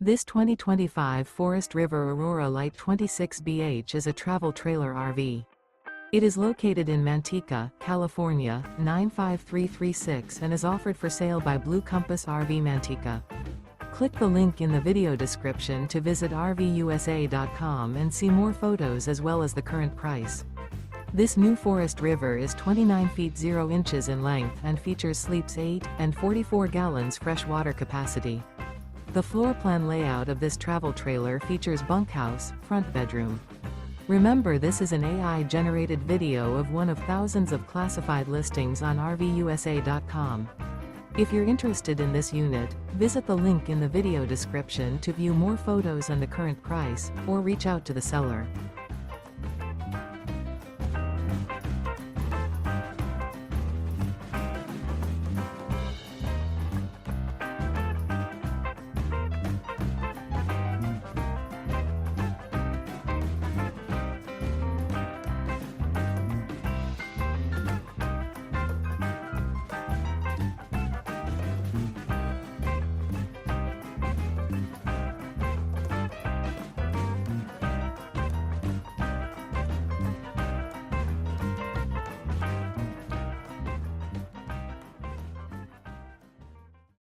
This 2025 Forest River Aurora Light 26BH is a travel trailer RV. It is located in Manteca, California, 95336 and is offered for sale by Blue Compass RV Manteca. Click the link in the video description to visit RVUSA.com and see more photos as well as the current price. This new Forest River is 29 feet 0 inches in length and features sleeps 8 and 44 gallons fresh water capacity. The floor plan layout of this travel trailer features bunkhouse, front bedroom. Remember, this is an AI-generated video of one of thousands of classified listings on RVUSA.com. If you're interested in this unit, visit the link in the video description to view more photos and the current price, or reach out to the seller.